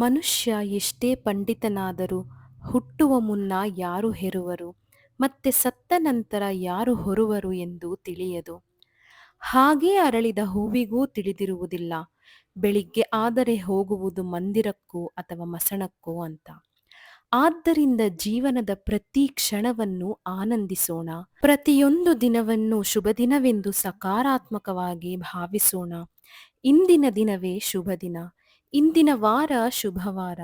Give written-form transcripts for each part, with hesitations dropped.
ಮನುಷ್ಯ ಎಷ್ಟೇ ಪಂಡಿತನಾದರೂ ಹುಟ್ಟುವ ಮುನ್ನ ಯಾರು ಹೆರುವರು ಮತ್ತೆ ಸತ್ತ ನಂತರ ಯಾರು ಹೊರುವರು ಎಂದು ತಿಳಿಯದು. ಹಾಗೇ ಅರಳಿದ ಹೂವಿಗೂ ತಿಳಿದಿರುವುದಿಲ್ಲ, ಬೆಳಿಗ್ಗೆ ಆದರೆ ಹೋಗುವುದು ಮಂದಿರಕ್ಕೋ ಅಥವಾ ಮಸಣಕ್ಕೋ ಅಂತ. ಆದ್ದರಿಂದ ಜೀವನದ ಪ್ರತಿ ಕ್ಷಣವನ್ನು ಆನಂದಿಸೋಣ, ಪ್ರತಿಯೊಂದು ದಿನವನ್ನು ಶುಭ ದಿನವೆಂದು ಸಕಾರಾತ್ಮಕವಾಗಿ ಭಾವಿಸೋಣ. ಇಂದಿನ ದಿನವೇ ಶುಭ ದಿನ, ಇಂದಿನ ವಾರ ಶುಭವಾರ,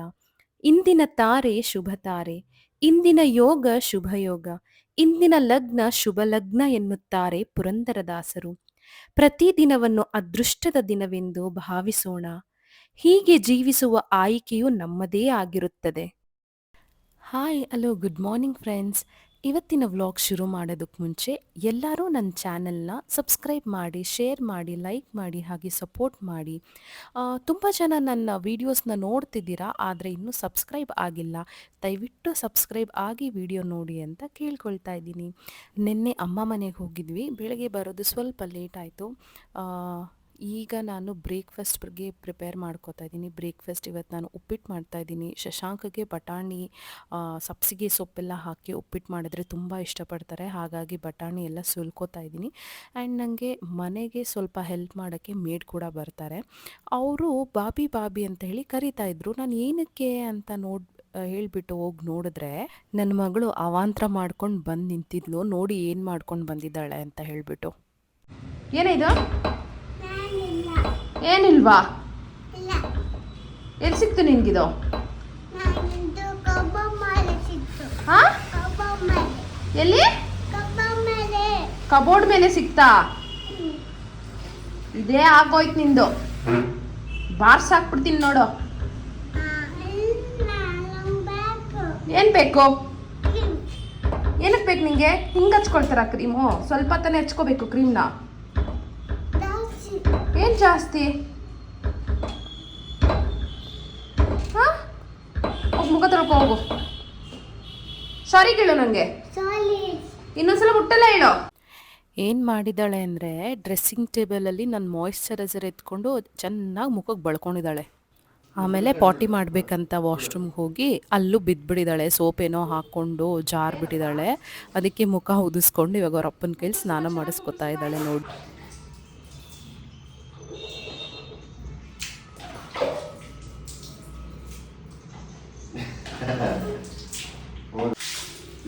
ಇಂದಿನ ತಾರೆ ಶುಭ ತಾರೆ, ಇಂದಿನ ಯೋಗ ಶುಭ ಯೋಗ, ಇಂದಿನ ಲಗ್ನ ಶುಭ ಲಗ್ನ ಎನ್ನುತ್ತಾರೆ ಪುರಂದರದಾಸರು. ಪ್ರತಿ ದಿನವನ್ನು ಅದೃಷ್ಟದ ದಿನವೆಂದು ಭಾವಿಸೋಣ. ಹೀಗೆ ಜೀವಿಸುವ ಆಯ್ಕೆಯು ನಮ್ಮದೇ ಆಗಿರುತ್ತದೆ. Hi hello good morning friends. ಇವತ್ತಿನ ವ್ಲಾಗ್ ಶುರು ಮಾಡೋದಕ್ಕೆ ಮುಂಚೆ ಎಲ್ಲರೂ ನನ್ನ ಚಾನಲ್ನ ಸಬ್ಸ್ಕ್ರೈಬ್ ಮಾಡಿ, ಶೇರ್ ಮಾಡಿ, ಲೈಕ್ ಮಾಡಿ, ಹಾಗೆ ಸಪೋರ್ಟ್ ಮಾಡಿ. ತುಂಬ ಜನ ನನ್ನ ವೀಡಿಯೋಸ್ನ ನೋಡ್ತಿದ್ದೀರಾ, ಆದರೆ ಇನ್ನೂ ಸಬ್ಸ್ಕ್ರೈಬ್ ಆಗಿಲ್ಲ. ದಯವಿಟ್ಟು ಸಬ್ಸ್ಕ್ರೈಬ್ ಆಗಿ ವಿಡಿಯೋ ನೋಡಿ ಅಂತ ಕೇಳ್ಕೊಳ್ತಾ ಇದ್ದೀನಿ. ನಿನ್ನೆ ಅಮ್ಮ ಮನೆಗೆ ಹೋಗಿದ್ವಿ, ಬೆಳಗ್ಗೆ ಬರೋದು ಸ್ವಲ್ಪ ಲೇಟ್ ಆಯಿತು. ಈಗ ನಾನು ಬ್ರೇಕ್ಫಾಸ್ಟ್ಗೆ ಪ್ರಿಪೇರ್ ಮಾಡ್ಕೋತಾ ಇದ್ದೀನಿ. ಬ್ರೇಕ್ಫಾಸ್ಟ್ ಇವತ್ತು ನಾನು ಉಪ್ಪಿಟ್ಟು ಮಾಡ್ತಾಯಿದ್ದೀನಿ. ಶಶಾಂಕಗೆ ಬಟಾಣಿ ಸಬ್ಸಿಗೆ ಸೊಪ್ಪೆಲ್ಲ ಹಾಕಿ ಉಪ್ಪಿಟ್ಟು ಮಾಡಿದ್ರೆ ತುಂಬ ಇಷ್ಟಪಡ್ತಾರೆ, ಹಾಗಾಗಿ ಬಟಾಣಿ ಎಲ್ಲ ಸುಲ್ಕೋತಾ ಇದ್ದೀನಿ. ಆ್ಯಂಡ್ ನನಗೆ ಮನೆಗೆ ಸ್ವಲ್ಪ ಹೆಲ್ಪ್ ಮಾಡೋಕ್ಕೆ ಮೇಡ್ ಕೂಡ ಬರ್ತಾರೆ. ಅವರು ಬಾಬಿ ಬಾಬಿ ಅಂತ ಹೇಳಿ ಕರಿತಾ ಇದ್ರು. ನಾನು ಏನಕ್ಕೆ ಅಂತ ಹೇಳಿಬಿಟ್ಟು ಹೋಗಿ ನೋಡಿದ್ರೆ ನನ್ನ ಮಗಳು ಅವಾಂತರ ಮಾಡ್ಕೊಂಡು ಬಂದು ನಿಂತಿದ್ಲು. ನೋಡಿ ಏನು ಮಾಡ್ಕೊಂಡು ಬಂದಿದ್ದಾಳೆ ಅಂತ ಹೇಳಿಬಿಟ್ಟು. ಏನಿದು? ಏನಿಲ್ವಾ? ಎಲ್ಲಿ ಸಿಕ್ತು ನಿನ್ಗಿದು? ಎಲ್ಲಿ? ಕಬೋರ್ಡ್ ಮೇಲೆ ಸಿಕ್ತಾ? ಇದೇ ಆಗೋಯ್ತು ನಿಂದು. ಬಾರ್ಸಾಕ್ಬಿಡ್ತೀನಿ ನೋಡು. ಏನ್ ಬೇಕು? ಏನಕ್ಕೆ ಬೇಕು ನಿಂಗೆ? ಹಿಂಗೆ ಹಚ್ಕೊಳ್ತಾರ ಕ್ರೀಮು? ಸ್ವಲ್ಪ ತಾನೇ ಹಚ್ಕೋಬೇಕು ಕ್ರೀಮ್ನ. ಏನ್ ಜಾಸ್ತಿ? ಹೋಗಿ ಮುಖ ತೊಳ್ಕೊ ಹೋಗು. ಸಾರಿ ಕೇಳು ನನಗೆ. ಇನ್ನೊಂದ್ಸಲ ಮುಟ್ಟಲ್ಲ ಹೇಳು. ಏನು ಮಾಡಿದ್ದಾಳೆ ಅಂದರೆ ಡ್ರೆಸ್ಸಿಂಗ್ ಟೇಬಲಲ್ಲಿ ನನ್ನ ಮಾಯಿಶ್ಚರೈಸರ್ ಎತ್ಕೊಂಡು ಚೆನ್ನಾಗಿ ಮುಖಕ್ಕೆ ಬಳ್ಕೊಂಡಿದ್ದಾಳೆ. ಆಮೇಲೆ ಪಾಟಿ ಮಾಡಬೇಕಂತ ವಾಶ್ರೂಮ್ಗೆ ಹೋಗಿ ಅಲ್ಲೂ ಬಿದ್ದುಬಿಟ್ಟಿದ್ದಾಳೆ. ಸೋಪೇನೋ ಹಾಕ್ಕೊಂಡು ಜಾರ್ಬಿಟ್ಟಿದ್ದಾಳೆ. ಅದಕ್ಕೆ ಮುಖ ಉದಿಸ್ಕೊಂಡು ಇವಾಗ ಅವ್ರ ಅಪ್ಪನ ಕೈಲಿ ಸ್ನಾನ ಮಾಡಿಸ್ಕೊತಾ ಇದ್ದಾಳೆ ನೋಡಿ.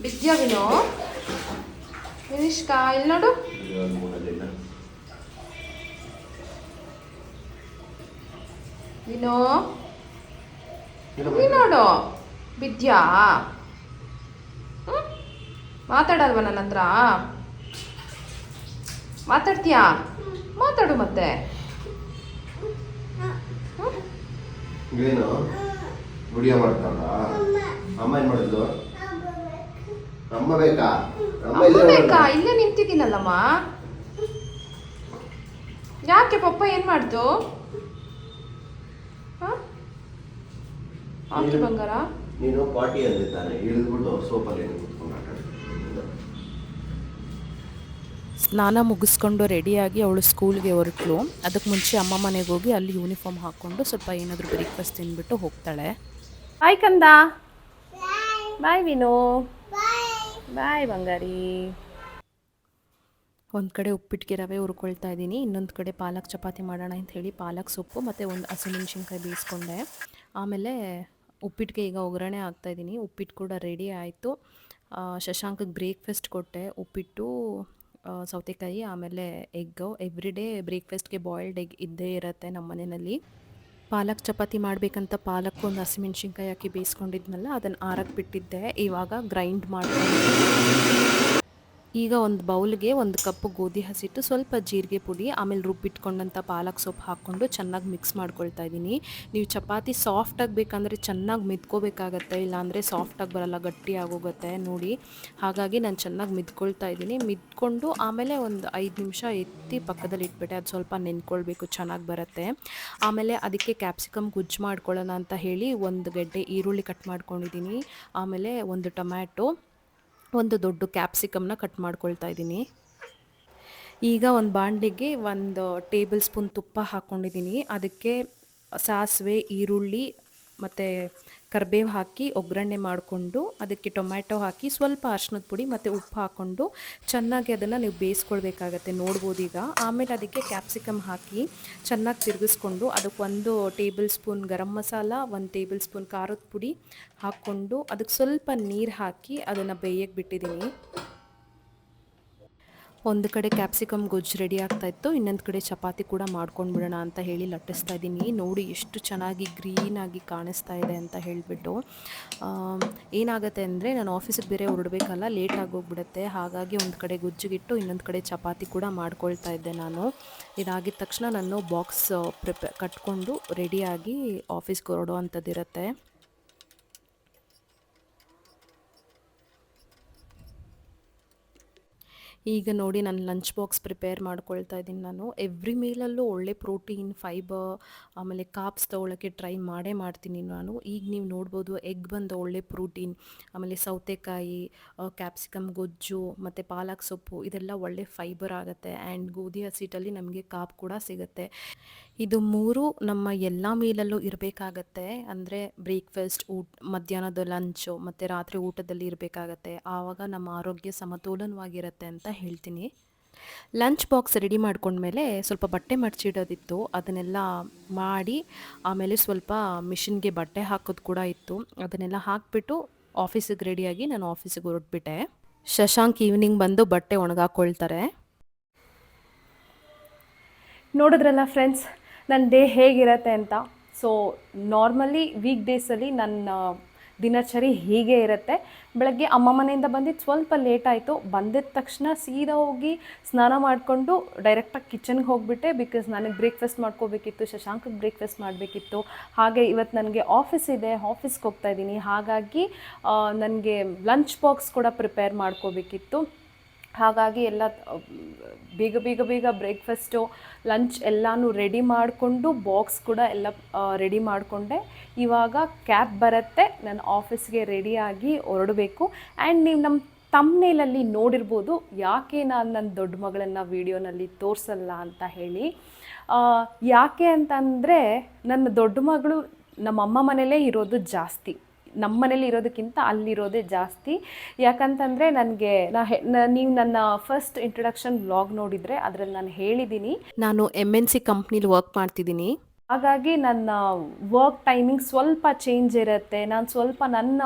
ಬಿದ್ಯಾ ವಿನೋ? ವಿನಿಷ್ಕಾ ಇಲ್ಲಿ ನೋಡು. ವಿನೋ ನೋಡು, ಬಿದ್ಯಾ? ಮಾತಾಡಲ್ವ ನನ್ನ ಹತ್ರ? ಮಾತಾಡ್ತೀಯಾ? ಮಾತಾಡು ಮತ್ತೆ. ವಿಡಿಯೋ ಮಾಡ್ತಾಳ. ಅಮ್ಮ ಏನ್ ಮಾಡಿದ್ಲು? ಅಮ್ಮ ಬೇಕಾ? ಅಮ್ಮ ಬೇಕಾ? ಇಲ್ಲೇ ನಿಂತಿದ್ದೀನಲ್ಲಮ್ಮ. ಯಾಕೆ ಪಪ್ಪ ಏನ್ ಮಾಡ್ತು? ಆಕೆ ಬಂಗಾರ ನೀನು ಪಾರ್ಟಿ ಅಂದಿದ್ದಾನೆ, ಇಳಿದ್ಬಿಟ್ಟು ಸೋಫಲ್ಲಿ ಕೂತ್ಕೊಂಡು ಆಟ ಆಡ್ತೀನಿ. ಸ್ನಾನ ಮುಗಿಸ್ಕೊಂಡು ರೆಡಿಯಾಗಿ ಅವಳು ಸ್ಕೂಲ್ಗೆ ಹೊರಟ್ಲು. ಅದಕ್ಕೆ ಮುಂಚೆ ಅಮ್ಮ ಮನೆಗೆ ಹೋಗಿ ಅಲ್ಲಿ ಯೂನಿಫಾರ್ಮ್ ಹಾಕ್ಕೊಂಡು ಸ್ವಲ್ಪ ಏನಾದರೂ ಬ್ರೇಕ್ಫಾಸ್ಟ್ ತಿಂದ್ಬಿಟ್ಟು ಹೋಗ್ತಾಳೆ. ಬಾಯ್ ಕಂದ. ಬಾಯ್ ವಿನೋ. ಬಾಯ್ ಬಂಗಾರಿ. ಒಂದು ಕಡೆ ಉಪ್ಪಿಟ್ಟಿಗೆ ರವೆ ಹುರ್ಕೊಳ್ತಾ ಇದ್ದೀನಿ, ಇನ್ನೊಂದು ಕಡೆ ಪಾಲಕ್ ಚಪಾತಿ ಮಾಡೋಣ ಅಂತ ಹೇಳಿ ಪಾಲಕ್ ಸೊಪ್ಪು ಮತ್ತು ಒಂದು ಹಸಿಮೆಣ್ಸಿನ್ಕಾಯಿ ಬೇಯಿಸ್ಕೊಂಡೆ. ಆಮೇಲೆ ಉಪ್ಪಿಟ್ಟಿಗೆ ಈಗ ಒಗ್ಗರಣೆ ಹಾಕ್ತಾಯಿದ್ದೀನಿ. ಉಪ್ಪಿಟ್ಟು ಕೂಡ ರೆಡಿ ಆಯಿತು. ಶಶಾಂಕಗೆ ಬ್ರೇಕ್ಫಾಸ್ಟ್ ಕೊಟ್ಟೆ, ಉಪ್ಪಿಟ್ಟು, ಸೌತೆಕಾಯಿ, ಆಮೇಲೆ ಎಗ್ಗು. ಎವ್ರಿಡೇ ಬ್ರೇಕ್ಫಾಸ್ಟ್ಗೆ ಬಾಯ್ಲ್ಡ್ ಎಗ್ ಇದ್ದೇ ಇರುತ್ತೆ ನಮ್ಮ ಮನೆಯಲ್ಲಿ. ಪಾಲಕ್ ಚಪಾತಿ ಮಾಡಬೇಕಂತ ಪಾಲಕ್ಕು ಒಂದು ಹಸಿಮೆಣ್ಸಿನ್ಕಾಯಿ ಹಾಕಿ ಬೇಯಿಸ್ಕೊಂಡಿದ್ನಲ್ಲ, ಅದನ್ನು ಆರಕ್ಕೆ ಬಿಟ್ಟಿದ್ದೆ. ಇವಾಗ ಗ್ರೈಂಡ್ ಮಾಡ್ಕೊಂಡು ಈಗ ಒಂದು ಬೌಲ್ಗೆ 1 ಕಪ್ ಗೋಧಿ ಹಸಿಟ್ಟು, ಸ್ವಲ್ಪ ಜೀರಿಗೆ ಪುಡಿ, ಆಮೇಲೆ ರುಬ್ಬಿಟ್ಕೊಂಡಂಥ ಪಾಲಕ್ ಸೊಪ್ಪು ಹಾಕ್ಕೊಂಡು ಚೆನ್ನಾಗಿ ಮಿಕ್ಸ್ ಮಾಡ್ಕೊಳ್ತಾ ಇದ್ದೀನಿ. ನೀವು ಚಪಾತಿ ಸಾಫ್ಟಾಗಿ ಬೇಕಂದರೆ ಚೆನ್ನಾಗಿ ಮಿದ್ಕೋಬೇಕಾಗತ್ತೆ, ಇಲ್ಲಾಂದರೆ ಸಾಫ್ಟಾಗಿ ಬರಲ್ಲ, ಗಟ್ಟಿ ಆಗೋಗುತ್ತೆ ನೋಡಿ. ಹಾಗಾಗಿ ನಾನು ಚೆನ್ನಾಗಿ ಮಿದ್ಕೊಳ್ತಾ ಇದ್ದೀನಿ. ಮಿದ್ಕೊಂಡು ಆಮೇಲೆ ಒಂದು 5 ನಿಮಿಷ ಎತ್ತಿ ಪಕ್ಕದಲ್ಲಿ ಇಟ್ಬಿಟ್ಟೆ. ಅದು ಸ್ವಲ್ಪ ನೆನ್ಕೊಳ್ಬೇಕು, ಚೆನ್ನಾಗಿ ಬರುತ್ತೆ. ಆಮೇಲೆ ಅದಕ್ಕೆ ಕ್ಯಾಪ್ಸಿಕಮ್ ಗುಜ್ಜು ಮಾಡ್ಕೊಳ್ಳೋಣ ಅಂತ ಹೇಳಿ 1 ಗೆಡ್ಡೆ ಈರುಳ್ಳಿ ಕಟ್ ಮಾಡ್ಕೊಂಡಿದ್ದೀನಿ. ಆಮೇಲೆ 1 ಟೊಮ್ಯಾಟೊ, 1 ದೊಡ್ಡ ಕ್ಯಾಪ್ಸಿಕಮ್ನ ಕಟ್ ಮಾಡ್ಕೊಳ್ತಾ ಇದ್ದೀನಿ. ಈಗ ಒಂದು ಬಾಣಲೆಗೆ 1 ಟೇಬಲ್ ಸ್ಪೂನ್ ತುಪ್ಪ ಹಾಕ್ಕೊಂಡಿದ್ದೀನಿ. ಅದಕ್ಕೆ ಸಾಸಿವೆ, ಈರುಳ್ಳಿ ಮತ್ತು ಕರಿಬೇವು ಹಾಕಿ ಒಗ್ಗರಣೆ ಮಾಡಿಕೊಂಡು ಅದಕ್ಕೆ ಟೊಮ್ಯಾಟೊ ಹಾಕಿ ಸ್ವಲ್ಪ ಅರಿಶಿನದ ಪುಡಿ ಮತ್ತು ಉಪ್ಪು ಹಾಕ್ಕೊಂಡು ಚೆನ್ನಾಗಿ ಅದನ್ನು ನೀವು ಬೇಯಿಸ್ಕೊಳ್ಬೇಕಾಗತ್ತೆ ನೋಡ್ಬೋದು ಈಗ. ಆಮೇಲೆ ಅದಕ್ಕೆ ಕ್ಯಾಪ್ಸಿಕಮ್ ಹಾಕಿ ಚೆನ್ನಾಗಿ ತಿರುಗಿಸ್ಕೊಂಡು ಅದಕ್ಕೆ 1 table spoon garam masala, 1 table spoon ಖಾರದ ಪುಡಿ ಹಾಕ್ಕೊಂಡು ಅದಕ್ಕೆ ಸ್ವಲ್ಪ ನೀರು ಹಾಕಿ ಅದನ್ನು ಬೇಯಕ್ಕೆ ಬಿಟ್ಟಿದ್ದೀನಿ. ಒಂದು ಕಡೆ ಕ್ಯಾಪ್ಸಿಕಮ್ ಗೊಜ್ಜು ರೆಡಿ ಆಗ್ತಾಯಿತ್ತು, ಇನ್ನೊಂದು ಕಡೆ ಚಪಾತಿ ಕೂಡ ಮಾಡ್ಕೊಂಡು ಬಿಡೋಣ ಅಂತ ಹೇಳಿ ಲಟ್ಟಿಸ್ತಾ ಇದ್ದೀನಿ. ನೋಡಿ ಎಷ್ಟು ಚೆನ್ನಾಗಿ ಗ್ರೀನಾಗಿ ಕಾಣಿಸ್ತಾ ಇದೆ ಅಂತ ಹೇಳಿಬಿಟ್ಟು. ಏನಾಗುತ್ತೆ ಅಂದರೆ ನಾನು ಆಫೀಸಿಗೆ ಬೇರೆ ಹೊರಡಬೇಕಲ್ಲ, ಲೇಟ್ ಆಗೋಗ್ಬಿಡುತ್ತೆ. ಹಾಗಾಗಿ ಒಂದು ಕಡೆ ಗೊಜ್ಜಿಗಿಟ್ಟು ಇನ್ನೊಂದು ಕಡೆ ಚಪಾತಿ ಕೂಡ ಮಾಡ್ಕೊಳ್ತಾ ಇದ್ದೆ ನಾನು. ಇದಾಗಿದ ತಕ್ಷಣ ನಾನು ಬಾಕ್ಸ್ ಕಟ್ಕೊಂಡು ರೆಡಿಯಾಗಿ ಆಫೀಸ್ಗೆ ಹೊರಡೋ ಅಂಥದ್ದಿರುತ್ತೆ. ಈಗ ನೋಡಿ ನಾನು ಲಂಚ್ ಬಾಕ್ಸ್ ಪ್ರಿಪೇರ್ ಮಾಡ್ಕೊಳ್ತಾ ಇದ್ದೀನಿ ನಾನು. ಎವ್ರಿ ಮೀಲಲ್ಲೂ ಒಳ್ಳೆ ಪ್ರೋಟೀನ್, ಫೈಬರ್, ಆಮೇಲೆ ಕಾರ್ಬ್ಸ್ ತೊಗೊಳ್ಳೋಕ್ಕೆ ಟ್ರೈ ಮಾಡ್ತೀನಿ ನಾನು. ಈಗ ನೀವು ನೋಡ್ಬೋದು ಎಗ್ ಬಂದು ಒಳ್ಳೆ ಪ್ರೋಟೀನ್, ಆಮೇಲೆ ಸೌತೆಕಾಯಿ, ಕ್ಯಾಪ್ಸಿಕಮ್ ಗೊಜ್ಜು ಮತ್ತು ಪಾಲಕ್ ಸೊಪ್ಪು ಇದೆಲ್ಲ ಒಳ್ಳೆ ಫೈಬರ್ ಆಗುತ್ತೆ. ಆ್ಯಂಡ್ ಗೋಧಿ ಹಸಿಟ್ಟಲ್ಲಿ ನಮಗೆ ಕಾರ್ಬ್ ಕೂಡ ಸಿಗುತ್ತೆ. ಇದು 3 ನಮ್ಮ ಎಲ್ಲ ಮೀಲಲ್ಲೂ ಇರಬೇಕಾಗತ್ತೆ. ಅಂದರೆ ಬ್ರೇಕ್ಫಾಸ್ಟ್, ಮಧ್ಯಾಹ್ನದ ಲಂಚು ಮತ್ತು ರಾತ್ರಿ ಊಟದಲ್ಲಿ ಇರಬೇಕಾಗತ್ತೆ. ಆವಾಗ ನಮ್ಮ ಆರೋಗ್ಯ ಸಮತೋಲನವಾಗಿರುತ್ತೆ ಅಂತ ಹೇಳ್ತೀನಿ. ಲಂಚ್ ಬಾಕ್ಸ್ ರೆಡಿ ಮಾಡ್ಕೊಂಡ್ಮೇಲೆ ಸ್ವಲ್ಪ ಬಟ್ಟೆ ಮಡಚಿಡೋದಿತ್ತು, ಅದನ್ನೆಲ್ಲ ಮಾಡಿ ಆಮೇಲೆ ಸ್ವಲ್ಪ ಮಿಷಿನ್ಗೆ ಬಟ್ಟೆ ಹಾಕೋದು ಕೂಡ ಇತ್ತು. ಅದನ್ನೆಲ್ಲ ಹಾಕಿಬಿಟ್ಟು ಆಫೀಸಿಗೆ ರೆಡಿಯಾಗಿ ನಾನು ಆಫೀಸಿಗೆ ಹೊರಟ್ಬಿಟ್ಟೆ. ಶಶಾಂಕ್ ಈವ್ನಿಂಗ್ ಬಂದು ಬಟ್ಟೆ ಒಣಗಾಕೊಳ್ತಾರೆ. ನೋಡಿದ್ರಲ್ಲ ಫ್ರೆಂಡ್ಸ್, ನನ್ನ ಡೇ ಹೇಗಿರುತ್ತೆ ಅಂತ. ಸೊ ನಾರ್ಮಲಿ ವೀಕ್ ಡೇಸಲ್ಲಿ ನನ್ನ ದಿನಚರಿ ಹೀಗೆ ಇರುತ್ತೆ. ಬೆಳಗ್ಗೆ ಅಮ್ಮ ಮನೆಯಿಂದ ಬಂದಿದ್ದು ಸ್ವಲ್ಪ ಲೇಟ್ ಆಯಿತು. ಬಂದಿದ್ದ ತಕ್ಷಣ ಸೀದಾ ಹೋಗಿ ಸ್ನಾನ ಮಾಡಿಕೊಂಡು ಡೈರೆಕ್ಟಾಗಿ ಕಿಚನ್ಗೆ ಹೋಗಿಬಿಟ್ಟೆ. ಬಿಕಾಸ್ ನನಗೆ ಬ್ರೇಕ್ಫಾಸ್ಟ್ ಮಾಡ್ಕೋಬೇಕಿತ್ತು, ಶಶಾಂಕಗೆ ಬ್ರೇಕ್ಫಾಸ್ಟ್ ಮಾಡಬೇಕಿತ್ತು. ಹಾಗೆ ಇವತ್ತು ನನಗೆ ಆಫೀಸ್ ಇದೆ, ಆಫೀಸ್ಗೆ ಹೋಗ್ತಾಯಿದ್ದೀನಿ. ಹಾಗಾಗಿ ನನಗೆ ಲಂಚ್ ಬಾಕ್ಸ್ ಕೂಡ ಪ್ರಿಪೇರ್ ಮಾಡ್ಕೋಬೇಕಿತ್ತು. ಹಾಗಾಗಿ ಎಲ್ಲ ಬೇಗ ಬ್ರೇಕ್ಫಾಸ್ಟು, ಲಂಚ್ ಎಲ್ಲನೂ ರೆಡಿ ಮಾಡಿಕೊಂಡು ಬಾಕ್ಸ್ ಕೂಡ ಎಲ್ಲ ರೆಡಿ ಮಾಡಿಕೊಂಡೆ. ಇವಾಗ ಕ್ಯಾಬ್ ಬರುತ್ತೆ, ನಾನು ಆಫೀಸ್ಗೆ ರೆಡಿಯಾಗಿ ಹೊರಡಬೇಕು. ಆ್ಯಂಡ್ ನೀವು ನಮ್ಮ ತಮ್ನೇಲಲ್ಲಿ ನೋಡಿರ್ಬೋದು ಯಾಕೆ ನಾನು ನನ್ನ ದೊಡ್ಡ ಮಗಳನ್ನು ವೀಡಿಯೋನಲ್ಲಿ ತೋರಿಸಲ್ಲ ಅಂತ ಹೇಳಿ. ಯಾಕೆ ಅಂತಂದರೆ ನನ್ನ ದೊಡ್ಡ ಮಗಳು ನಮ್ಮಮ್ಮ ಮನೇಲೇ ಇರೋದು ಜಾಸ್ತಿ, ನಮ್ಮ ಮನೇಲಿ ಇರೋದಕ್ಕಿಂತ ಅಲ್ಲಿರೋದೇ ಜಾಸ್ತಿ. ಯಾಕಂತಂದರೆ ನನಗೆ ನೀವು ನನ್ನ ಫಸ್ಟ್ ಇಂಟ್ರಡಕ್ಷನ್ ವ್ಲಾಗ್ ನೋಡಿದರೆ ಅದರಲ್ಲಿ ನಾನು ಹೇಳಿದ್ದೀನಿ ನಾನು MNC ಕಂಪ್ನಿಲಿ ವರ್ಕ್ ಮಾಡ್ತಿದ್ದೀನಿ. ಹಾಗಾಗಿ ನನ್ನ ವರ್ಕ್ ಟೈಮಿಂಗ್ ಸ್ವಲ್ಪ ಚೇಂಜ್ ಇರುತ್ತೆ. ನಾನು ಸ್ವಲ್ಪ ನನ್ನ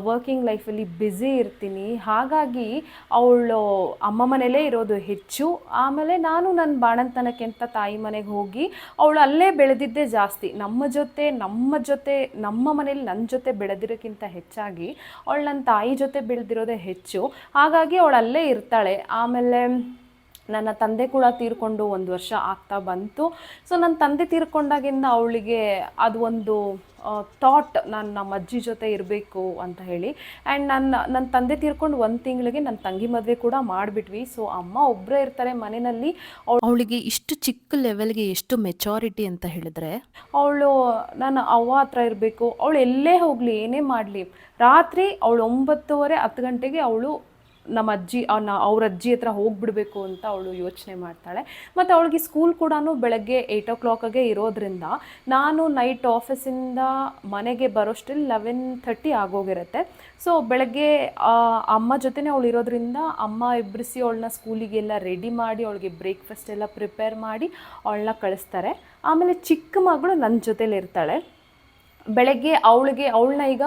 ವರ್ಕಿಂಗ್ ಲೈಫಲ್ಲಿ ಬ್ಯುಸಿ ಇರ್ತೀನಿ. ಹಾಗಾಗಿ ಅವಳು ಅಮ್ಮ ಮನೇಲೇ ಇರೋದು ಹೆಚ್ಚು. ಆಮೇಲೆ ನಾನು ನನ್ನ ಬಾಣಂತನಕ್ಕೆ ಅಂತ ತಾಯಿ ಮನೆಗೆ ಹೋಗಿ ಅವಳು ಅಲ್ಲೇ ಬೆಳೆದಿದ್ದೇ ಜಾಸ್ತಿ. ನಮ್ಮ ಮನೇಲಿ ನನ್ನ ಜೊತೆ ಬೆಳೆದಿರೋಕ್ಕಿಂತ ಹೆಚ್ಚಾಗಿ ಅವಳು ನನ್ನ ತಾಯಿ ಜೊತೆ ಬೆಳೆದಿರೋದೇ ಹೆಚ್ಚು. ಹಾಗಾಗಿ ಅವಳು ಅಲ್ಲೇ ಇರ್ತಾಳೆ. ಆಮೇಲೆ ನನ್ನ ತಂದೆ ಕೂಡ ತೀರ್ಕೊಂಡು 1 ವರ್ಷ ಆಗ್ತಾ ಬಂತು. ಸೊ ನನ್ನ ತಂದೆ ತೀರ್ಕೊಂಡಾಗಿಂದ ಅವಳಿಗೆ ಅದು ಒಂದು ಥಾಟ್, ನಾನು ನಮ್ಮ ಅಜ್ಜಿ ಜೊತೆ ಇರಬೇಕು ಅಂತ ಹೇಳಿ. ಆ್ಯಂಡ್ ನನ್ನ ತಂದೆ ತೀರ್ಕೊಂಡು 1 ತಿಂಗಳಿಗೆ ನನ್ನ ತಂಗಿ ಮದುವೆ ಕೂಡ ಮಾಡಿಬಿಟ್ವಿ. ಸೊ ಅಮ್ಮ ಒಬ್ಬರೇ ಇರ್ತಾರೆ ಮನೆಯಲ್ಲಿ. ಅವಳಿಗೆ ಇಷ್ಟು ಚಿಕ್ಕ ಲೆವೆಲ್ಗೆ ಎಷ್ಟು ಮೆಚುರಿಟಿ ಅಂತ ಹೇಳಿದ್ರೆ, ಅವಳು ನನ್ನ ಅವ್ವ ಹತ್ರ ಇರಬೇಕು. ಅವಳು ಎಲ್ಲೇ ಹೋಗಲಿ, ಏನೇ ಮಾಡಲಿ, ರಾತ್ರಿ ಅವಳು 9:30 10 ಗಂಟೆಗೆ ಅವಳು ನಮ್ಮ ಅಜ್ಜಿ ಅವ್ರ ಅಜ್ಜಿ ಹತ್ರ ಹೋಗಿಬಿಡಬೇಕು ಅಂತ ಅವಳು ಯೋಚನೆ ಮಾಡ್ತಾಳೆ. ಮತ್ತು ಅವಳಿಗೆ ಸ್ಕೂಲ್ ಕೂಡ ಬೆಳಗ್ಗೆ 8 o'clockಗೆ ಇರೋದ್ರಿಂದ ನಾನು ನೈಟ್ ಆಫೀಸಿಂದ ಮನೆಗೆ ಬರೋಷ್ಟರಲ್ಲಿ 11:30 ಆಗೋಗಿರುತ್ತೆ. ಸೊ ಬೆಳಗ್ಗೆ ಅಮ್ಮ ಜೊತೆನೇ ಅವಳು ಇರೋದ್ರಿಂದ ಅಮ್ಮ ಎಬ್ಬರಿಸಿ ಅವಳನ್ನ ಸ್ಕೂಲಿಗೆಲ್ಲ ರೆಡಿ ಮಾಡಿ ಅವಳಿಗೆ ಬ್ರೇಕ್ಫಾಸ್ಟ್ ಎಲ್ಲ ಪ್ರಿಪೇರ್ ಮಾಡಿ ಅವಳನ್ನ ಕಳಿಸ್ತಾರೆ. ಆಮೇಲೆ ಚಿಕ್ಕ ಮಗಳು ನನ್ನ ಜೊತೇಲಿ ಇರ್ತಾಳೆ. ಬೆಳಗ್ಗೆ ಅವಳನ್ನ ಈಗ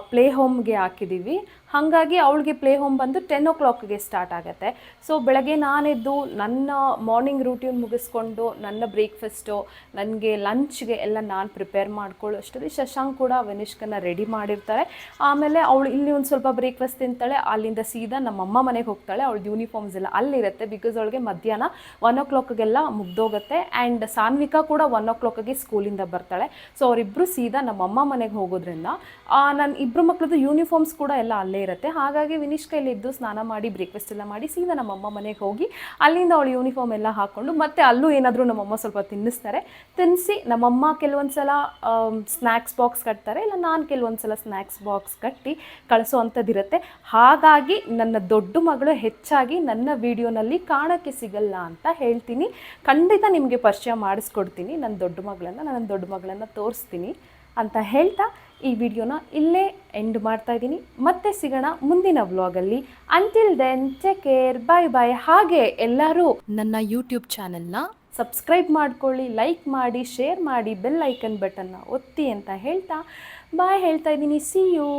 ಪ್ಲೇ ಹೋಮ್ಗೆ ಹಾಕಿದ್ದೀವಿ. ಹಾಗಾಗಿ ಅವಳಿಗೆ ಪ್ಲೇ ಹೋಮ್ ಬಂದು 10 o'clockಗೆ ಸ್ಟಾರ್ಟ್ ಆಗುತ್ತೆ. ಸೊ ಬೆಳಗ್ಗೆ ನಾನೆದ್ದು ನನ್ನ ಮಾರ್ನಿಂಗ್ ರೂಟೀನ್ ಮುಗಿಸ್ಕೊಂಡು ನನ್ನ ಬ್ರೇಕ್ಫಾಸ್ಟು, ನನಗೆ ಲಂಚ್ಗೆ ಎಲ್ಲ ನಾನು ಪ್ರಿಪೇರ್ ಮಾಡ್ಕೊಳ್ಳೋ ಅಷ್ಟರಲ್ಲಿ ಶಶಾಂಕ್ ಕೂಡ ವಿನಿಷ್ಕನ್ನ ರೆಡಿ ಮಾಡಿರ್ತಾರೆ. ಆಮೇಲೆ ಅವಳು ಇಲ್ಲಿ ಒಂದು ಸ್ವಲ್ಪ ಬ್ರೇಕ್ಫಾಸ್ಟ್ ತಿಂತಾಳೆ. ಅಲ್ಲಿಂದ ಸೀದಾ ನಮ್ಮಮ್ಮ ಮನೆಗೆ ಹೋಗ್ತಾಳೆ. ಅವಳದ್ದು ಯೂನಿಫಾರ್ಮ್ಸ್ ಎಲ್ಲ ಅಲ್ಲಿರುತ್ತೆ. ಬಿಕಾಸ್ ಅವಳಿಗೆ ಮಧ್ಯಾಹ್ನ 1 o'clockಗೆಲ್ಲ ಮುಗ್ದೋಗುತ್ತೆ. ಆ್ಯಂಡ್ ಸಾನ್ವಿಕಾ ಕೂಡ 1 o'clockಗೆ ಸ್ಕೂಲಿಂದ ಬರ್ತಾಳೆ. ಸೊ ಅವರಿಬ್ಬರು ಸೀದಾ ನಮ್ಮಮ್ಮ ಮನೆಗೆ ಹೋಗೋದ್ರಿಂದ ನನ್ನ ಇಬ್ಬರು ಮಕ್ಕಳದ್ದು ಯೂನಿಫಾರ್ಮ್ಸ್ ಕೂಡ ಎಲ್ಲ ಅಲ್ಲೇ ಇರುತ್ತೆ. ಹಾಗಾಗಿ ವಿನಿಷ್ಕ ಇಲ್ಲಿದ್ದು ಸ್ನಾನ ಮಾಡಿ ಬ್ರೇಕ್ಫಾಸ್ಟ್ ಎಲ್ಲ ಮಾಡಿ ಸೀದಾ ನಮ್ಮಮ್ಮ ಮನೆಗೆ ಹೋಗಿ ಅಲ್ಲಿಂದ ಅವಳು ಯೂನಿಫಾರ್ಮ್ ಎಲ್ಲ ಹಾಕ್ಕೊಂಡು ಮತ್ತೆ ಅಲ್ಲೂ ಏನಾದರೂ ನಮ್ಮಮ್ಮ ಸ್ವಲ್ಪ ತಿನ್ನಿಸಿ ನಮ್ಮಮ್ಮ ಕೆಲವೊಂದು ಸಲ ಸ್ನ್ಯಾಕ್ಸ್ ಬಾಕ್ಸ್ ಕಟ್ತಾರೆ, ಇಲ್ಲ ನಾನು ಕೆಲವೊಂದು ಸಲ ಸ್ನ್ಯಾಕ್ಸ್ ಬಾಕ್ಸ್ ಕಟ್ಟಿ ಕಳಿಸೋ ಅಂಥದ್ದಿರುತ್ತೆ. ಹಾಗಾಗಿ ನನ್ನ ದೊಡ್ಡ ಮಗಳು ಹೆಚ್ಚಾಗಿ ನನ್ನ ವಿಡಿಯೋನಲ್ಲಿ ಕಾಣೋಕ್ಕೆ ಸಿಗಲ್ಲ ಅಂತ ಹೇಳ್ತೀನಿ. ಖಂಡಿತ ನಿಮಗೆ ಪರಿಚಯ ಮಾಡಿಸ್ಕೊಡ್ತೀನಿ ನನ್ನ ದೊಡ್ಡ ಮಗಳನ್ನು ತೋರಿಸ್ತೀನಿ. ಅಂತ ಹೇಳ್ತಾ ಈ ವಿಡಿಯೋನ ಇಲ್ಲೇ ಎಂಡ್ ಮಾಡ್ತಾ ಇದ್ದೀನಿ. ಮತ್ತೆ ಸಿಗೋಣ ಮುಂದಿನ ವ್ಲಾಗಲ್ಲಿ. ಅಂಟಿಲ್ ದೆನ್ ಟೇಕ್ ಕೇರ್, ಬಾಯ್. ಹಾಗೆ ಎಲ್ಲರೂ ನನ್ನ ಯೂಟ್ಯೂಬ್ ಚಾನೆಲ್ನ ಸಬ್ಸ್ಕ್ರೈಬ್ ಮಾಡ್ಕೊಳ್ಳಿ, ಲೈಕ್ ಮಾಡಿ, ಶೇರ್ ಮಾಡಿ, ಬೆಲ್ ಐಕನ್ ಬಟನ್ನ ಒತ್ತಿ ಅಂತ ಹೇಳ್ತಾ ಬಾಯ್ ಹೇಳ್ತಾ ಇದ್ದೀನಿ. See you.